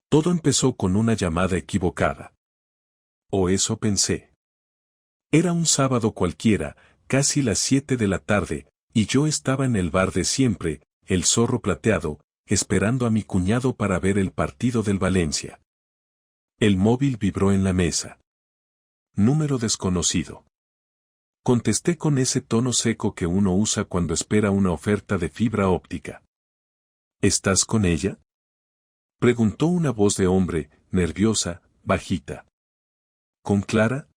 Todo empezó con una llamada equivocada. O eso pensé. Era un sábado cualquiera, casi las 7 de la tarde, y yo estaba en el bar de siempre, El Zorro Plateado, esperando a mi cuñado para ver el partido del Valencia. El móvil vibró en la mesa. Número desconocido. Contesté con ese tono seco que uno usa cuando espera una oferta de fibra óptica. ¿Estás con ella?, preguntó una voz de hombre, nerviosa, bajita. ¿Con Clara?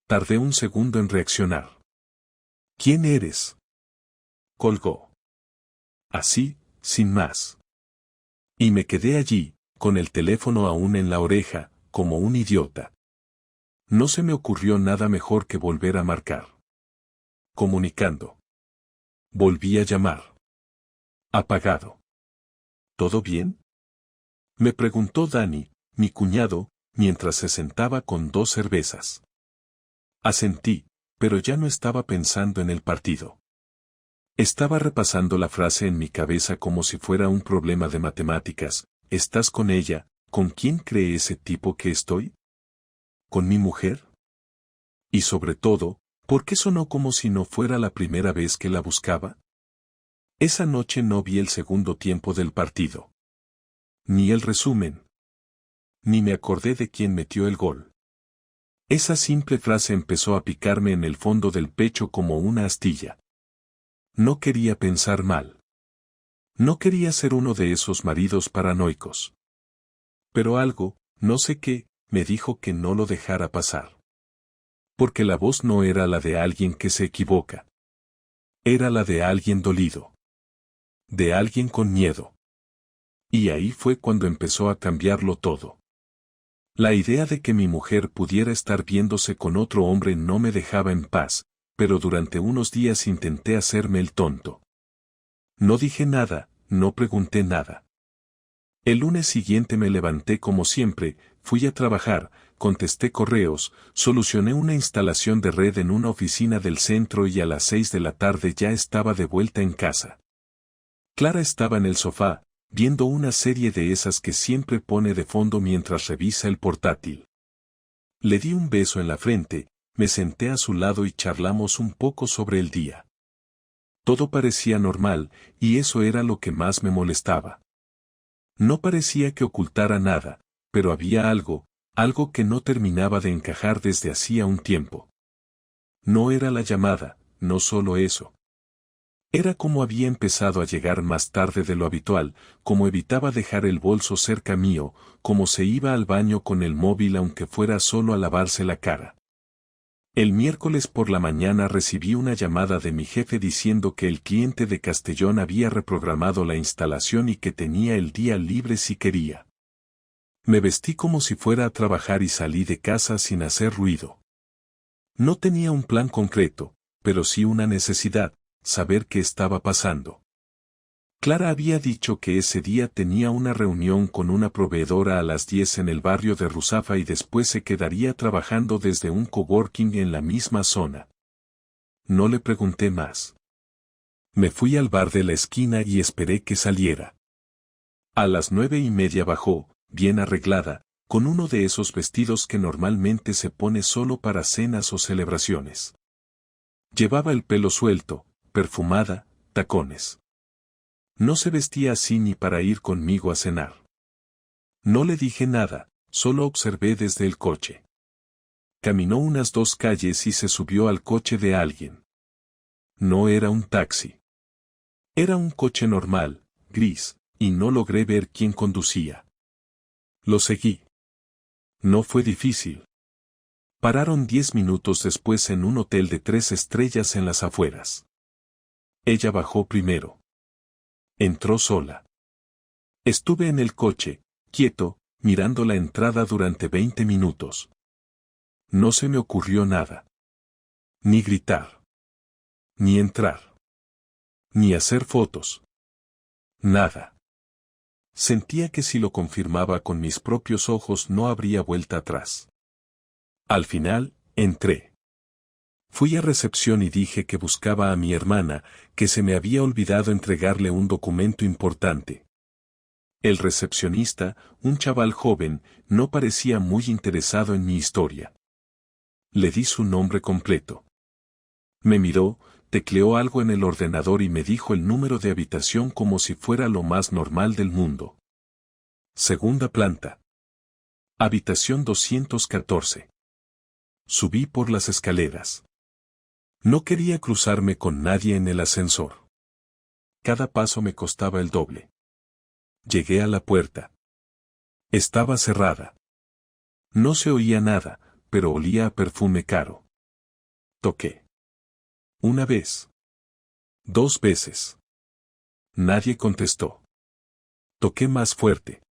Tardé un segundo en reaccionar. ¿Quién eres?, colgó. Así, sin más. Y me quedé allí, con el teléfono aún en la oreja, como un idiota. No se me ocurrió nada mejor que volver a marcar. Comunicando. Volví a llamar. Apagado. ¿Todo bien?, me preguntó Dani, mi cuñado, mientras se sentaba con 2 cervezas. Asentí, pero ya no estaba pensando en el partido. Estaba repasando la frase en mi cabeza como si fuera un problema de matemáticas. ¿Estás con ella? ¿Con quién cree ese tipo que estoy? ¿Con mi mujer? Y sobre todo, ¿por qué sonó como si no fuera la primera vez que la buscaba? Esa noche no vi el segundo tiempo del partido. Ni el resumen. Ni me acordé de quién metió el gol. Esa simple frase empezó a picarme en el fondo del pecho como una astilla. No quería pensar mal. No quería ser uno de esos maridos paranoicos. Pero algo, no sé qué, me dijo que no lo dejara pasar. Porque la voz no era la de alguien que se equivoca. Era la de alguien dolido. De alguien con miedo. Y ahí fue cuando empezó a cambiarlo todo. La idea de que mi mujer pudiera estar viéndose con otro hombre no me dejaba en paz, pero durante unos días intenté hacerme el tonto. No dije nada, no pregunté nada. El lunes siguiente me levanté como siempre, fui a trabajar, contesté correos, solucioné una instalación de red en una oficina del centro y a las 6 de la tarde ya estaba de vuelta en casa. Clara estaba en el sofá, viendo una serie de esas que siempre pone de fondo mientras revisa el portátil. Le di un beso en la frente, me senté a su lado y charlamos un poco sobre el día. Todo parecía normal, y eso era lo que más me molestaba. No parecía que ocultara nada, pero había algo que no terminaba de encajar desde hacía un tiempo. No era la llamada, no solo eso. Era como había empezado a llegar más tarde de lo habitual, como evitaba dejar el bolso cerca mío, como se iba al baño con el móvil aunque fuera solo a lavarse la cara. El miércoles por la mañana recibí una llamada de mi jefe diciendo que el cliente de Castellón había reprogramado la instalación y que tenía el día libre si quería. Me vestí como si fuera a trabajar y salí de casa sin hacer ruido. No tenía un plan concreto, pero sí una necesidad, saber qué estaba pasando. Clara había dicho que ese día tenía una reunión con una proveedora a las 10 en el barrio de Ruzafa y después se quedaría trabajando desde un coworking en la misma zona. No le pregunté más. Me fui al bar de la esquina y esperé que saliera. A las 9:30 bajó, bien arreglada, con uno de esos vestidos que normalmente se pone solo para cenas o celebraciones. Llevaba el pelo suelto, perfumada, tacones. No se vestía así ni para ir conmigo a cenar. No le dije nada, solo observé desde el coche. Caminó unas 2 calles y se subió al coche de alguien. No era un taxi. Era un coche normal, gris, y no logré ver quién conducía. Lo seguí. No fue difícil. Pararon 10 minutos después en un hotel de 3 estrellas en las afueras. Ella bajó primero. Entró sola. Estuve en el coche, quieto, mirando la entrada durante 20 minutos. No se me ocurrió nada. Ni gritar. Ni entrar. Ni hacer fotos. Nada. Sentía que si lo confirmaba con mis propios ojos no habría vuelta atrás. Al final, entré. Fui a recepción y dije que buscaba a mi hermana, que se me había olvidado entregarle un documento importante. El recepcionista, un chaval joven, no parecía muy interesado en mi historia. Le di su nombre completo. Me miró, tecleó algo en el ordenador y me dijo el número de habitación como si fuera lo más normal del mundo. Segunda planta. Habitación 214. Subí por las escaleras. No quería cruzarme con nadie en el ascensor. Cada paso me costaba el doble. Llegué a la puerta. Estaba cerrada. No se oía nada, pero olía a perfume caro. Toqué. Una vez. 2 veces. Nadie contestó. Toqué más fuerte.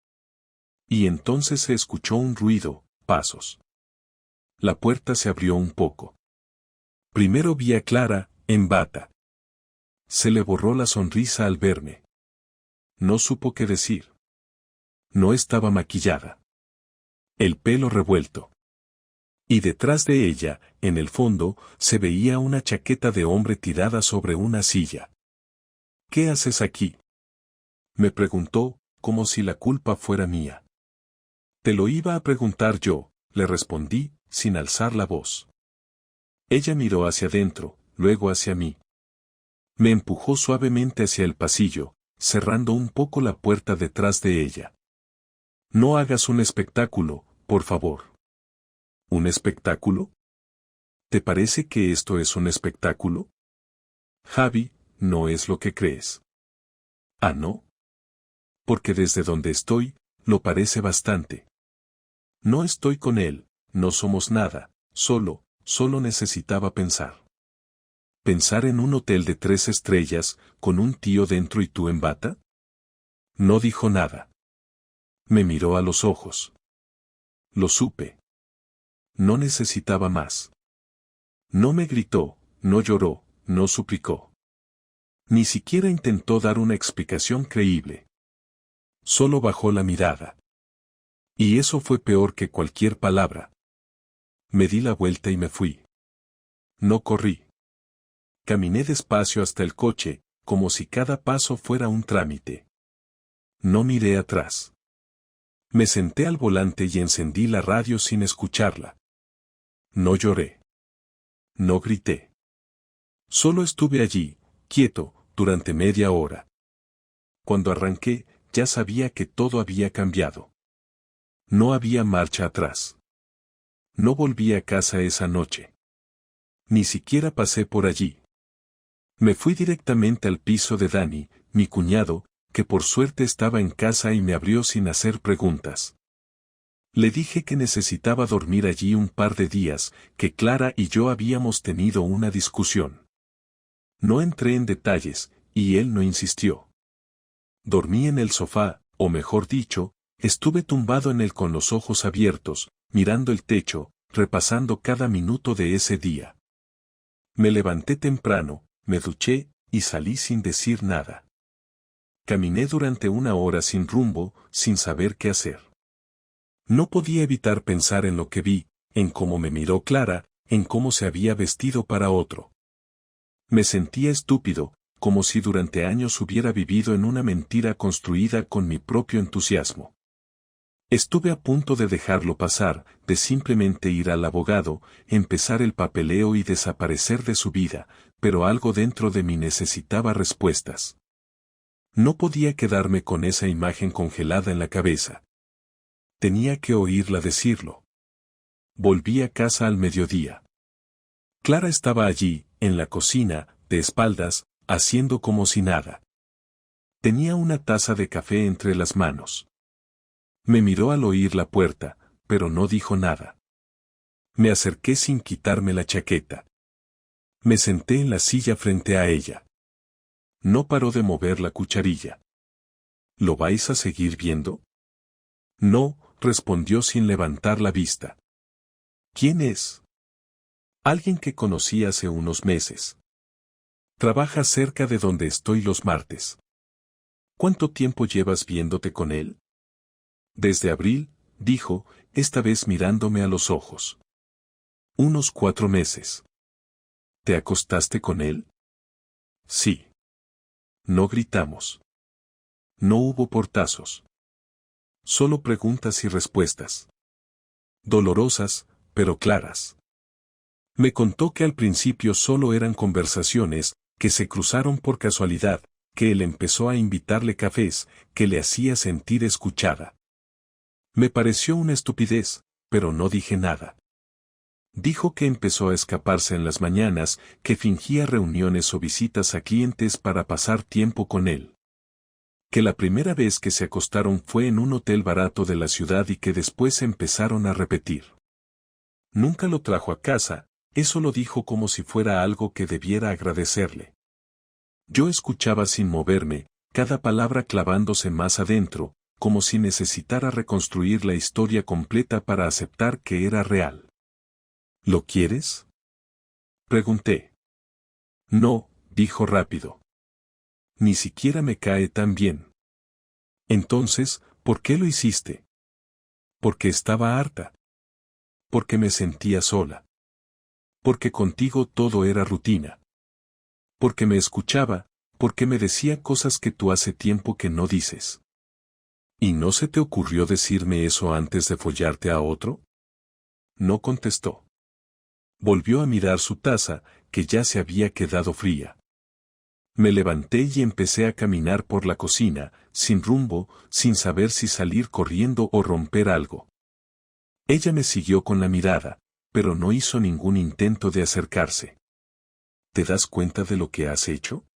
Y entonces se escuchó un ruido, pasos. La puerta se abrió un poco. Primero vi a Clara, en bata. Se le borró la sonrisa al verme. No supo qué decir. No estaba maquillada. El pelo revuelto. Y detrás de ella, en el fondo, se veía una chaqueta de hombre tirada sobre una silla. ¿Qué haces aquí?, me preguntó, como si la culpa fuera mía. Te lo iba a preguntar yo, le respondí, sin alzar la voz. Ella miró hacia adentro, luego hacia mí. Me empujó suavemente hacia el pasillo, cerrando un poco la puerta detrás de ella. No hagas un espectáculo, por favor. ¿Un espectáculo? ¿Te parece que esto es un espectáculo? Javi, no es lo que crees. ¿Ah, no? Porque desde donde estoy, lo parece bastante. No estoy con él, no somos nada, solo necesitaba pensar. ¿Pensar en un hotel de 3 estrellas, con un tío dentro y tú en bata? No dijo nada. Me miró a los ojos. Lo supe. No necesitaba más. No me gritó, no lloró, no suplicó. Ni siquiera intentó dar una explicación creíble. Solo bajó la mirada. Y eso fue peor que cualquier palabra. Me di la vuelta y me fui. No corrí. Caminé despacio hasta el coche, como si cada paso fuera un trámite. No miré atrás. Me senté al volante y encendí la radio sin escucharla. No lloré. No grité. Solo estuve allí, quieto, durante media hora. Cuando arranqué, ya sabía que todo había cambiado. No había marcha atrás. No volví a casa esa noche. Ni siquiera pasé por allí. Me fui directamente al piso de Dani, mi cuñado, que por suerte estaba en casa y me abrió sin hacer preguntas. Le dije que necesitaba dormir allí un par de días, que Clara y yo habíamos tenido una discusión. No entré en detalles, y él no insistió. Dormí en el sofá, o mejor dicho, estuve tumbado en él con los ojos abiertos, mirando el techo, repasando cada minuto de ese día. Me levanté temprano, me duché, y salí sin decir nada. Caminé durante 1 hora sin rumbo, sin saber qué hacer. No podía evitar pensar en lo que vi, en cómo me miró Clara, en cómo se había vestido para otro. Me sentía estúpido, como si durante años hubiera vivido en una mentira construida con mi propio entusiasmo. Estuve a punto de dejarlo pasar, de simplemente ir al abogado, empezar el papeleo y desaparecer de su vida, pero algo dentro de mí necesitaba respuestas. No podía quedarme con esa imagen congelada en la cabeza. Tenía que oírla decirlo. Volví a casa al mediodía. Clara estaba allí, en la cocina, de espaldas, haciendo como si nada. Tenía una taza de café entre las manos. Me miró al oír la puerta, pero no dijo nada. Me acerqué sin quitarme la chaqueta. Me senté en la silla frente a ella. No paró de mover la cucharilla. ¿Lo vais a seguir viendo? No, respondió sin levantar la vista. ¿Quién es? Alguien que conocí hace unos meses. Trabaja cerca de donde estoy los martes. ¿Cuánto tiempo llevas viéndote con él? Desde abril, dijo, esta vez mirándome a los ojos. Unos 4 meses. ¿Te acostaste con él? Sí. No gritamos. No hubo portazos. solo preguntas y respuestas. Dolorosas, pero claras. Me contó que al principio solo eran conversaciones, que se cruzaron por casualidad, que él empezó a invitarle cafés, que le hacía sentir escuchada. Me pareció una estupidez, pero no dije nada. Dijo que empezó a escaparse en las mañanas, que fingía reuniones o visitas a clientes para pasar tiempo con él. Que la primera vez que se acostaron fue en un hotel barato de la ciudad y que después empezaron a repetir. Nunca lo trajo a casa, eso lo dijo como si fuera algo que debiera agradecerle. Yo escuchaba sin moverme, cada palabra clavándose más adentro, como si necesitara reconstruir la historia completa para aceptar que era real. ¿Lo quieres? Pregunté. No, dijo rápido. Ni siquiera me cae tan bien. Entonces, ¿por qué lo hiciste? Porque estaba harta. Porque me sentía sola. Porque contigo todo era rutina. Porque me escuchaba, porque me decía cosas que tú hace tiempo que no dices. ¿Y no se te ocurrió decirme eso antes de follarte a otro? No contestó. Volvió a mirar su taza, que ya se había quedado fría. Me levanté y empecé a caminar por la cocina, sin rumbo, sin saber si salir corriendo o romper algo. Ella me siguió con la mirada, pero no hizo ningún intento de acercarse. ¿Te das cuenta de lo que has hecho?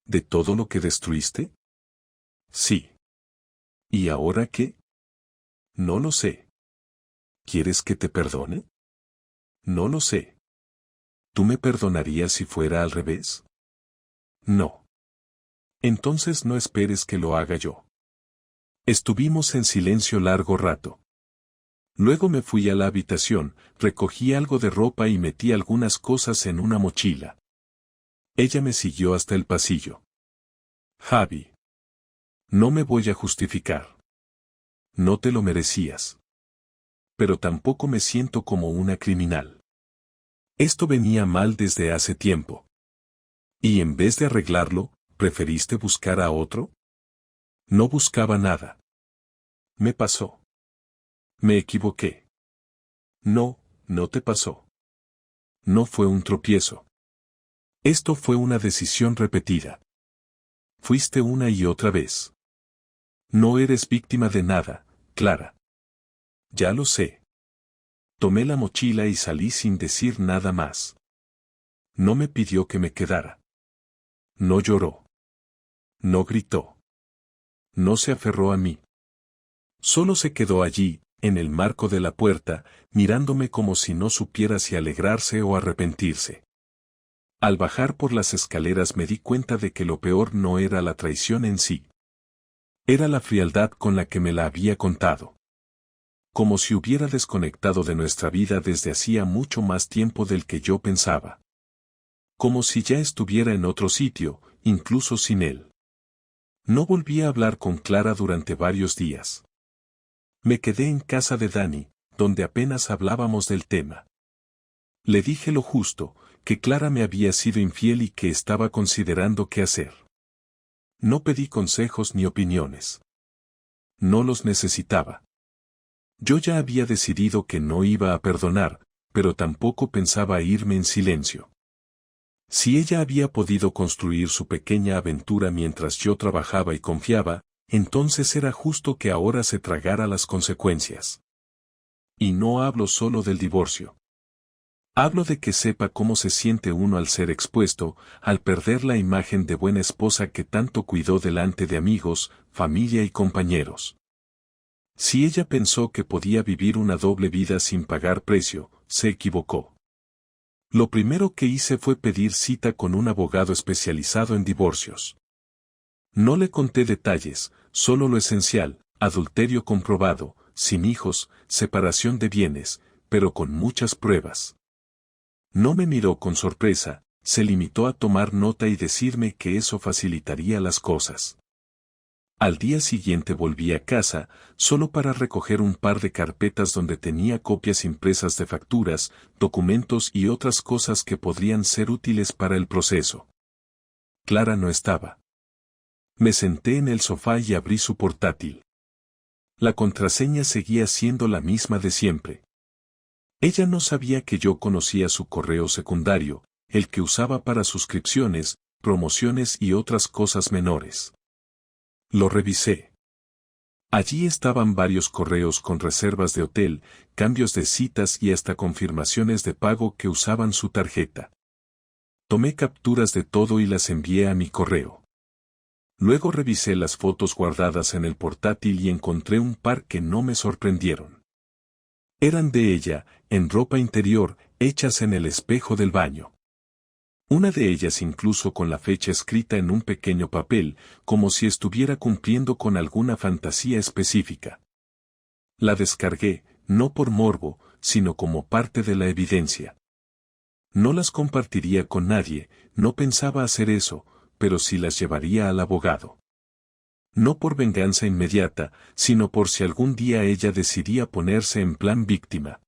¿De todo lo que destruiste? Sí. ¿Y ahora qué? No lo sé. ¿Quieres que te perdone? No lo sé. ¿Tú me perdonarías si fuera al revés? No. Entonces no esperes que lo haga yo. Estuvimos en silencio largo rato. Luego me fui a la habitación, recogí algo de ropa y metí algunas cosas en una mochila. Ella me siguió hasta el pasillo. Javi. No me voy a justificar. No te lo merecías. Pero tampoco me siento como una criminal. Esto venía mal desde hace tiempo. Y en vez de arreglarlo, ¿preferiste buscar a otro? No buscaba nada. Me pasó. Me equivoqué. No, no te pasó. No fue un tropiezo. Esto fue una decisión repetida. Fuiste una y otra vez. No eres víctima de nada, Clara. Ya lo sé. Tomé la mochila y salí sin decir nada más. No me pidió que me quedara. No lloró. No gritó. No se aferró a mí. Solo se quedó allí, en el marco de la puerta, mirándome como si no supiera si alegrarse o arrepentirse. Al bajar por las escaleras me di cuenta de que lo peor no era la traición en sí. Era la frialdad con la que me la había contado. Como si hubiera desconectado de nuestra vida desde hacía mucho más tiempo del que yo pensaba. Como si ya estuviera en otro sitio, incluso sin él. No volví a hablar con Clara durante varios días. Me quedé en casa de Dani, donde apenas hablábamos del tema. Le dije lo justo, que Clara me había sido infiel y que estaba considerando qué hacer. No pedí consejos ni opiniones. No los necesitaba. Yo ya había decidido que no iba a perdonar, pero tampoco pensaba irme en silencio. Si ella había podido construir su pequeña aventura mientras yo trabajaba y confiaba, entonces era justo que ahora se tragara las consecuencias. Y no hablo solo del divorcio. Hablo de que sepa cómo se siente uno al ser expuesto, al perder la imagen de buena esposa que tanto cuidó delante de amigos, familia y compañeros. Si ella pensó que podía vivir una doble vida sin pagar precio, se equivocó. Lo primero que hice fue pedir cita con un abogado especializado en divorcios. No le conté detalles, solo lo esencial: adulterio comprobado, sin hijos, separación de bienes, pero con muchas pruebas. No me miró con sorpresa, se limitó a tomar nota y decirme que eso facilitaría las cosas. Al día siguiente volví a casa, solo para recoger un par de carpetas donde tenía copias impresas de facturas, documentos y otras cosas que podrían ser útiles para el proceso. Clara no estaba. Me senté en el sofá y abrí su portátil. La contraseña seguía siendo la misma de siempre. Ella no sabía que yo conocía su correo secundario, el que usaba para suscripciones, promociones y otras cosas menores. Lo revisé. Allí estaban varios correos con reservas de hotel, cambios de citas y hasta confirmaciones de pago que usaban su tarjeta. Tomé capturas de todo y las envié a mi correo. Luego revisé las fotos guardadas en el portátil y encontré un par que no me sorprendieron. Eran de ella, en ropa interior, hechas en el espejo del baño. Una de ellas incluso con la fecha escrita en un pequeño papel, como si estuviera cumpliendo con alguna fantasía específica. La descargué, no por morbo, sino como parte de la evidencia. No las compartiría con nadie, no pensaba hacer eso, pero sí las llevaría al abogado. No por venganza inmediata, sino por si algún día ella decidía ponerse en plan víctima.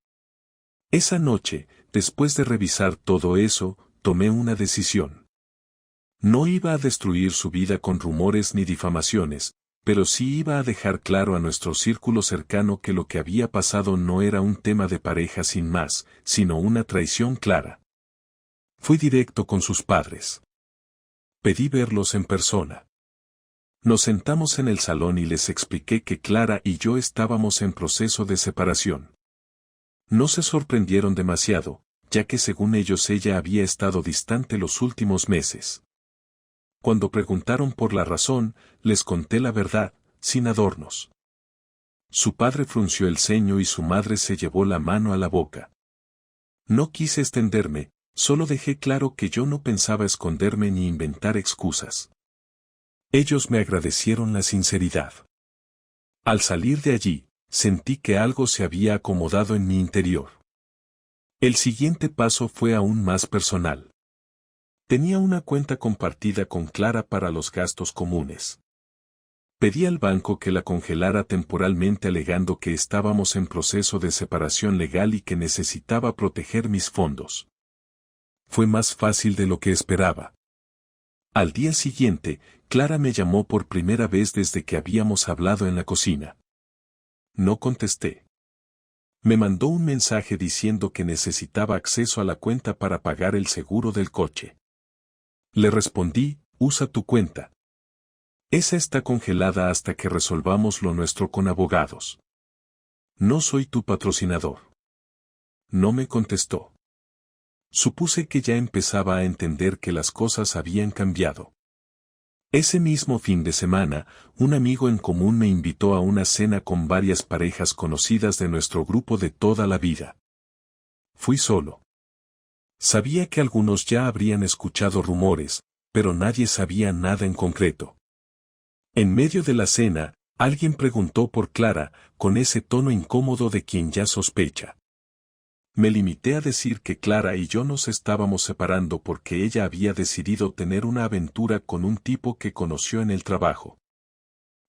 Esa noche, después de revisar todo eso, tomé una decisión. No iba a destruir su vida con rumores ni difamaciones, pero sí iba a dejar claro a nuestro círculo cercano que lo que había pasado no era un tema de pareja sin más, sino una traición clara. Fui directo con sus padres. Pedí verlos en persona. Nos sentamos en el salón y les expliqué que Clara y yo estábamos en proceso de separación. No se sorprendieron demasiado, ya que según ellos ella había estado distante los últimos meses. Cuando preguntaron por la razón, les conté la verdad, sin adornos. Su padre frunció el ceño y su madre se llevó la mano a la boca. No quise extenderme, solo dejé claro que yo no pensaba esconderme ni inventar excusas. Ellos me agradecieron la sinceridad. Al salir de allí, sentí que algo se había acomodado en mi interior. El siguiente paso fue aún más personal. Tenía una cuenta compartida con Clara para los gastos comunes. Pedí al banco que la congelara temporalmente alegando que estábamos en proceso de separación legal y que necesitaba proteger mis fondos. Fue más fácil de lo que esperaba. Al día siguiente, Clara me llamó por primera vez desde que habíamos hablado en la cocina. No contesté. Me mandó un mensaje diciendo que necesitaba acceso a la cuenta para pagar el seguro del coche. Le respondí, usa tu cuenta. Esa está congelada hasta que resolvamos lo nuestro con abogados. No soy tu patrocinador. No me contestó. Supuse que ya empezaba a entender que las cosas habían cambiado. Ese mismo fin de semana, un amigo en común me invitó a una cena con varias parejas conocidas de nuestro grupo de toda la vida. Fui solo. Sabía que algunos ya habrían escuchado rumores, pero nadie sabía nada en concreto. En medio de la cena, alguien preguntó por Clara, con ese tono incómodo de quien ya sospecha. Me limité a decir que Clara y yo nos estábamos separando porque ella había decidido tener una aventura con un tipo que conoció en el trabajo.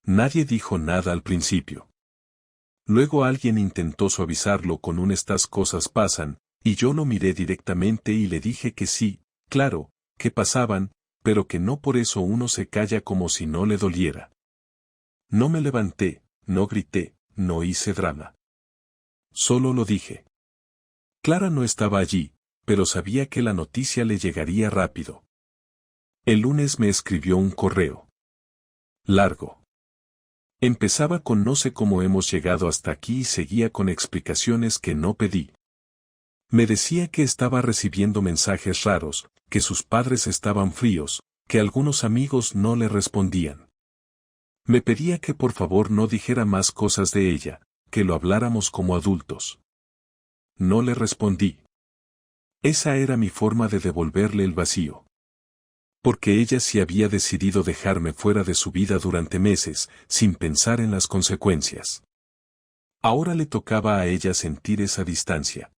Nadie dijo nada al principio. Luego alguien intentó suavizarlo con un "estas cosas pasan", y yo lo miré directamente y le dije que sí, claro, que pasaban, pero que no por eso uno se calla como si no le doliera. No me levanté, no grité, no hice drama. Solo lo dije. Clara no estaba allí, pero sabía que la noticia le llegaría rápido. El lunes me escribió un correo. Largo. Empezaba con "no sé cómo hemos llegado hasta aquí" y seguía con explicaciones que no pedí. Me decía que estaba recibiendo mensajes raros, que sus padres estaban fríos, que algunos amigos no le respondían. Me pedía que por favor no dijera más cosas de ella, que lo habláramos como adultos. No le respondí. Esa era mi forma de devolverle el vacío. Porque ella sí había decidido dejarme fuera de su vida durante meses, sin pensar en las consecuencias. Ahora le tocaba a ella sentir esa distancia.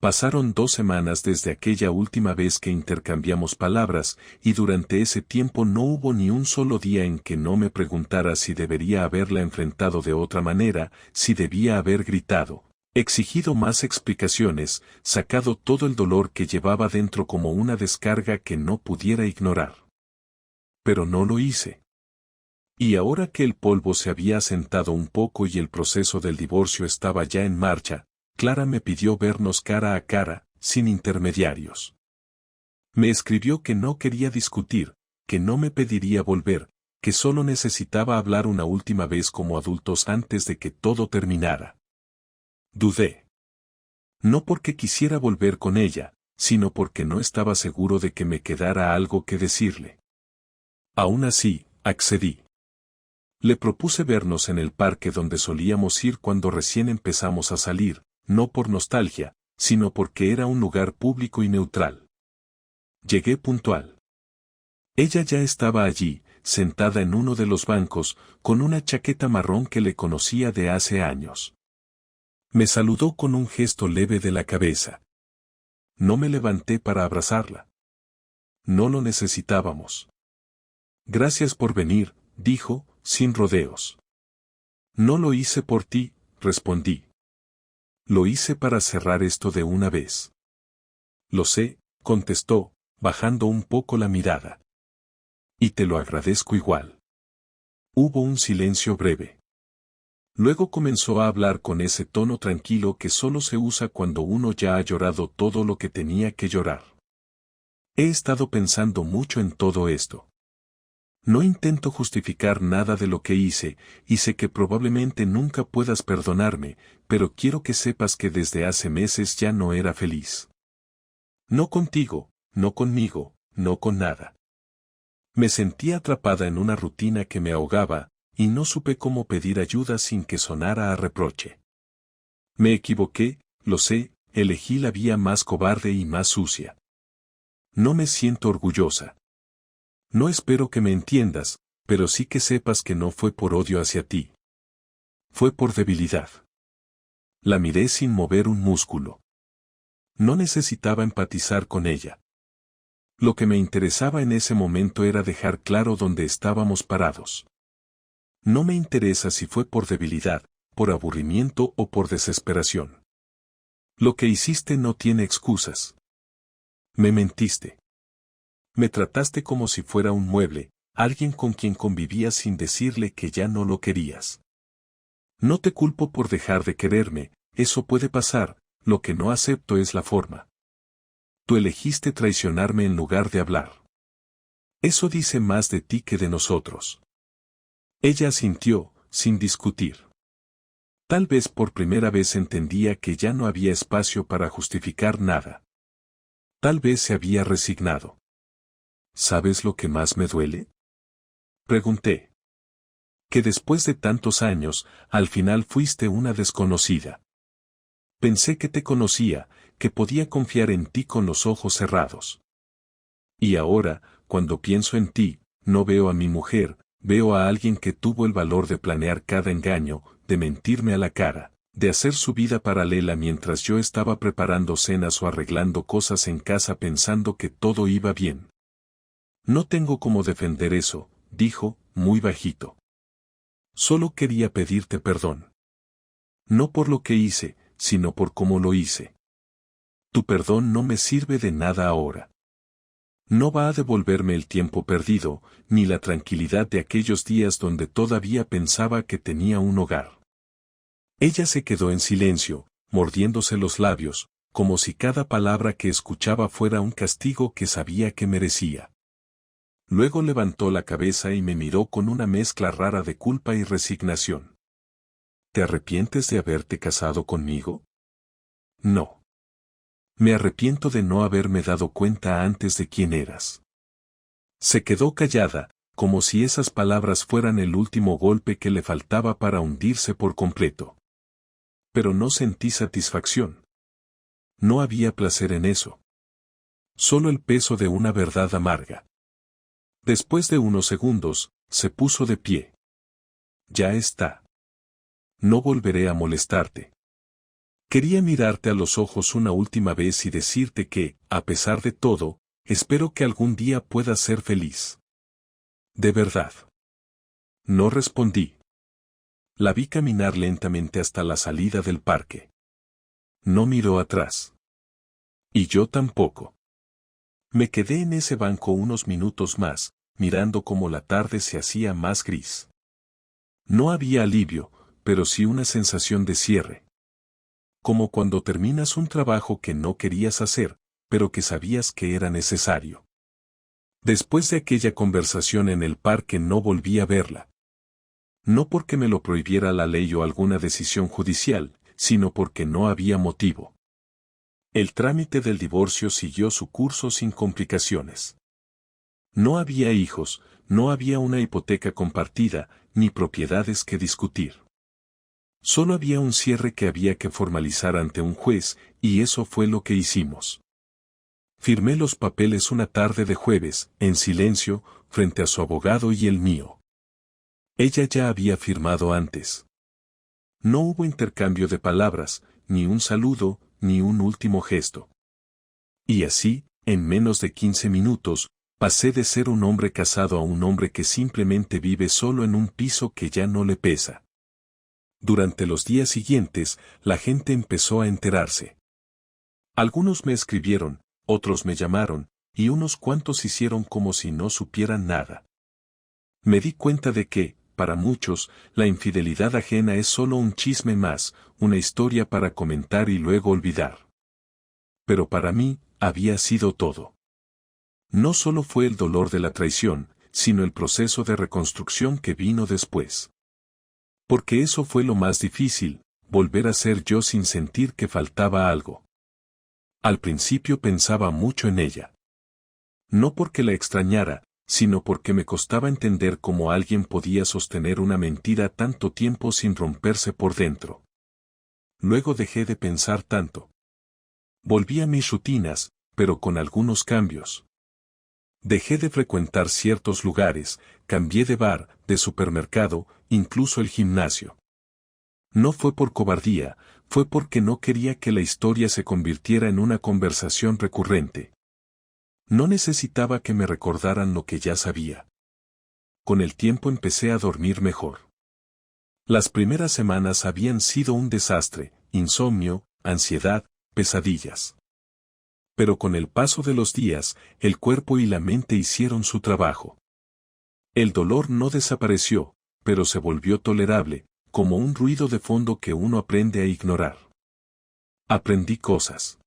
Pasaron 2 semanas desde aquella última vez que intercambiamos palabras, y durante ese tiempo no hubo ni un solo día en que no me preguntara si debería haberla enfrentado de otra manera, si debía haber gritado, exigido más explicaciones, sacado todo el dolor que llevaba dentro como una descarga que no pudiera ignorar. Pero no lo hice. Y ahora que el polvo se había asentado un poco y el proceso del divorcio estaba ya en marcha, Clara me pidió vernos cara a cara, sin intermediarios. Me escribió que no quería discutir, que no me pediría volver, que solo necesitaba hablar una última vez como adultos antes de que todo terminara. Dudé. No porque quisiera volver con ella, sino porque no estaba seguro de que me quedara algo que decirle. Aún así, accedí. Le propuse vernos en el parque donde solíamos ir cuando recién empezamos a salir, no por nostalgia, sino porque era un lugar público y neutral. Llegué puntual. Ella ya estaba allí, sentada en uno de los bancos, con una chaqueta marrón que le conocía de hace años. Me saludó con un gesto leve de la cabeza. No me levanté para abrazarla. No lo necesitábamos. Gracias por venir, dijo, sin rodeos. No lo hice por ti, respondí. Lo hice para cerrar esto de una vez. Lo sé, contestó, bajando un poco la mirada. Y te lo agradezco igual. Hubo un silencio breve. Luego comenzó a hablar con ese tono tranquilo que solo se usa cuando uno ya ha llorado todo lo que tenía que llorar. He estado pensando mucho en todo esto. No intento justificar nada de lo que hice, y sé que probablemente nunca puedas perdonarme, pero quiero que sepas que desde hace meses ya no era feliz. No contigo, no conmigo, no con nada. Me sentía atrapada en una rutina que me ahogaba, y no supe cómo pedir ayuda sin que sonara a reproche. Me equivoqué, lo sé, elegí la vía más cobarde y más sucia. No me siento orgullosa. No espero que me entiendas, pero sí que sepas que no fue por odio hacia ti. Fue por debilidad. La miré sin mover un músculo. No necesitaba empatizar con ella. Lo que me interesaba en ese momento era dejar claro dónde estábamos parados. No me interesa si fue por debilidad, por aburrimiento o por desesperación. Lo que hiciste no tiene excusas. Me mentiste. Me trataste como si fuera un mueble, alguien con quien convivías sin decirle que ya no lo querías. No te culpo por dejar de quererme, eso puede pasar, lo que no acepto es la forma. Tú elegiste traicionarme en lugar de hablar. Eso dice más de ti que de nosotros. Ella asintió, sin discutir. Tal vez por primera vez entendía que ya no había espacio para justificar nada. Tal vez se había resignado. ¿Sabes lo que más me duele? Pregunté. Que después de tantos años, al final fuiste una desconocida. Pensé que te conocía, que podía confiar en ti con los ojos cerrados. Y ahora, cuando pienso en ti, no veo a mi mujer, veo a alguien que tuvo el valor de planear cada engaño, de mentirme a la cara, de hacer su vida paralela mientras yo estaba preparando cenas o arreglando cosas en casa pensando que todo iba bien. No tengo cómo defender eso, dijo, muy bajito. Solo quería pedirte perdón. No por lo que hice, sino por cómo lo hice. Tu perdón no me sirve de nada ahora. No va a devolverme el tiempo perdido, ni la tranquilidad de aquellos días donde todavía pensaba que tenía un hogar. Ella se quedó en silencio, mordiéndose los labios, como si cada palabra que escuchaba fuera un castigo que sabía que merecía. Luego levantó la cabeza y me miró con una mezcla rara de culpa y resignación. ¿Te arrepientes de haberte casado conmigo? No. Me arrepiento de no haberme dado cuenta antes de quién eras. Se quedó callada, como si esas palabras fueran el último golpe que le faltaba para hundirse por completo. Pero no sentí satisfacción. No había placer en eso. Solo el peso de una verdad amarga. Después de unos segundos, se puso de pie. Ya está. No volveré a molestarte. Quería mirarte a los ojos una última vez y decirte que, a pesar de todo, espero que algún día puedas ser feliz. De verdad. No respondí. La vi caminar lentamente hasta la salida del parque. No miró atrás. Y yo tampoco. Me quedé en ese banco unos minutos más, mirando cómo la tarde se hacía más gris. No había alivio, pero sí una sensación de cierre. Como cuando terminas un trabajo que no querías hacer, pero que sabías que era necesario. Después de aquella conversación en el parque no volví a verla. No porque me lo prohibiera la ley o alguna decisión judicial, sino porque no había motivo. El trámite del divorcio siguió su curso sin complicaciones. No había hijos, no había una hipoteca compartida, ni propiedades que discutir. Solo había un cierre que había que formalizar ante un juez, y eso fue lo que hicimos. Firmé los papeles una tarde de jueves, en silencio, frente a su abogado y el mío. Ella ya había firmado antes. No hubo intercambio de palabras, ni un saludo, ni un último gesto. Y así, en menos de 15 minutos, pasé de ser un hombre casado a un hombre que simplemente vive solo en un piso que ya no le pesa. Durante los días siguientes, la gente empezó a enterarse. Algunos me escribieron, otros me llamaron, y unos cuantos hicieron como si no supieran nada. Me di cuenta de que, para muchos, la infidelidad ajena es solo un chisme más, una historia para comentar y luego olvidar. Pero para mí, había sido todo. No solo fue el dolor de la traición, sino el proceso de reconstrucción que vino después. Porque eso fue lo más difícil, volver a ser yo sin sentir que faltaba algo. Al principio pensaba mucho en ella. No porque la extrañara, sino porque me costaba entender cómo alguien podía sostener una mentira tanto tiempo sin romperse por dentro. Luego dejé de pensar tanto. Volví a mis rutinas, pero con algunos cambios. Dejé de frecuentar ciertos lugares, cambié de bar, de supermercado, incluso el gimnasio. No fue por cobardía, fue porque no quería que la historia se convirtiera en una conversación recurrente. No necesitaba que me recordaran lo que ya sabía. Con el tiempo empecé a dormir mejor. Las primeras semanas habían sido un desastre, insomnio, ansiedad, pesadillas. Pero con el paso de los días, el cuerpo y la mente hicieron su trabajo. El dolor no desapareció, pero se volvió tolerable, como un ruido de fondo que uno aprende a ignorar. Aprendí cosas.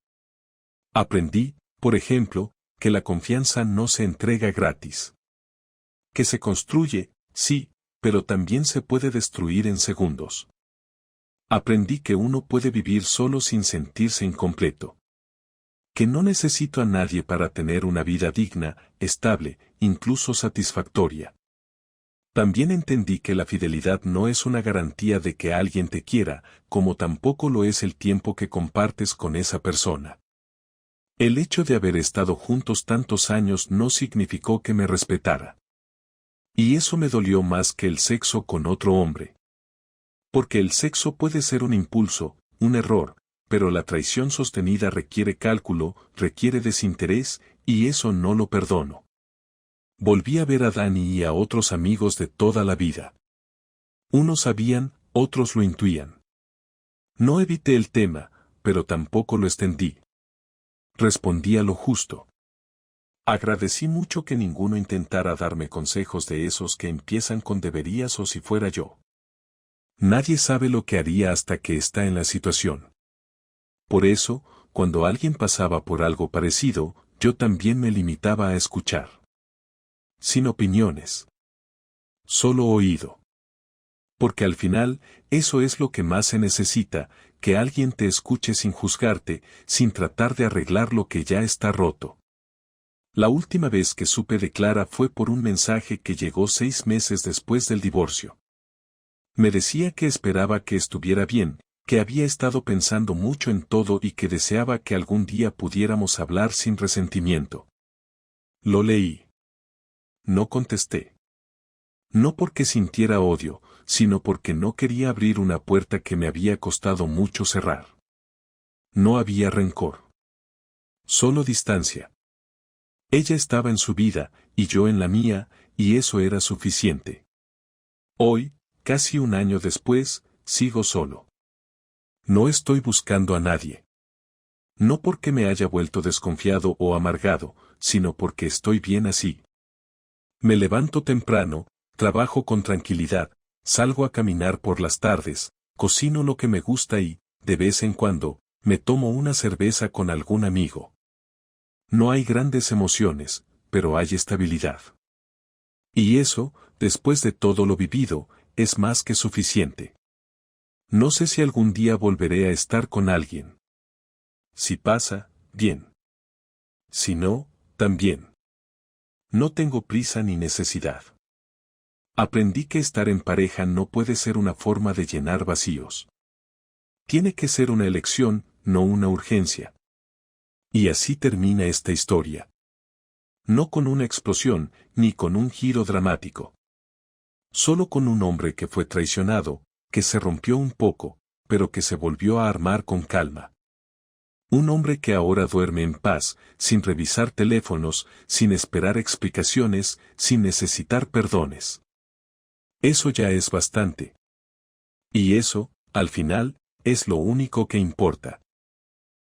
Aprendí, por ejemplo, que la confianza no se entrega gratis. Que se construye, sí, pero también se puede destruir en segundos. Aprendí que uno puede vivir solo sin sentirse incompleto. Que no necesito a nadie para tener una vida digna, estable, incluso satisfactoria. También entendí que la fidelidad no es una garantía de que alguien te quiera, como tampoco lo es el tiempo que compartes con esa persona. El hecho de haber estado juntos tantos años no significó que me respetara. Y eso me dolió más que el sexo con otro hombre. Porque el sexo puede ser un impulso, un error, pero la traición sostenida requiere cálculo, requiere desinterés, y eso no lo perdono. Volví a ver a Dani y a otros amigos de toda la vida. Unos sabían, otros lo intuían. No evité el tema, pero tampoco lo extendí. Respondí a lo justo. Agradecí mucho que ninguno intentara darme consejos de esos que empiezan con deberías o si fuera yo. Nadie sabe lo que haría hasta que está en la situación. Por eso, cuando alguien pasaba por algo parecido, yo también me limitaba a escuchar. Sin opiniones. Solo oído. Porque al final, eso es lo que más se necesita, que alguien te escuche sin juzgarte, sin tratar de arreglar lo que ya está roto. La última vez que supe de Clara fue por un mensaje que llegó 6 meses después del divorcio. Me decía que esperaba que estuviera bien, que había estado pensando mucho en todo y que deseaba que algún día pudiéramos hablar sin resentimiento. Lo leí. No contesté. No porque sintiera odio, sino porque no quería abrir una puerta que me había costado mucho cerrar. No había rencor. Solo distancia. Ella estaba en su vida, y yo en la mía, y eso era suficiente. Hoy, casi un año después, sigo solo. No estoy buscando a nadie. No porque me haya vuelto desconfiado o amargado, sino porque estoy bien así. Me levanto temprano, trabajo con tranquilidad, salgo a caminar por las tardes, cocino lo que me gusta y, de vez en cuando, me tomo una cerveza con algún amigo. No hay grandes emociones, pero hay estabilidad. Y eso, después de todo lo vivido, es más que suficiente. No sé si algún día volveré a estar con alguien. Si pasa, bien. Si no, también. No tengo prisa ni necesidad. Aprendí que estar en pareja no puede ser una forma de llenar vacíos. Tiene que ser una elección, no una urgencia. Y así termina esta historia. No con una explosión, ni con un giro dramático. Solo con un hombre que fue traicionado, que se rompió un poco, pero que se volvió a armar con calma. Un hombre que ahora duerme en paz, sin revisar teléfonos, sin esperar explicaciones, sin necesitar perdones. Eso ya es bastante. Y eso, al final, es lo único que importa.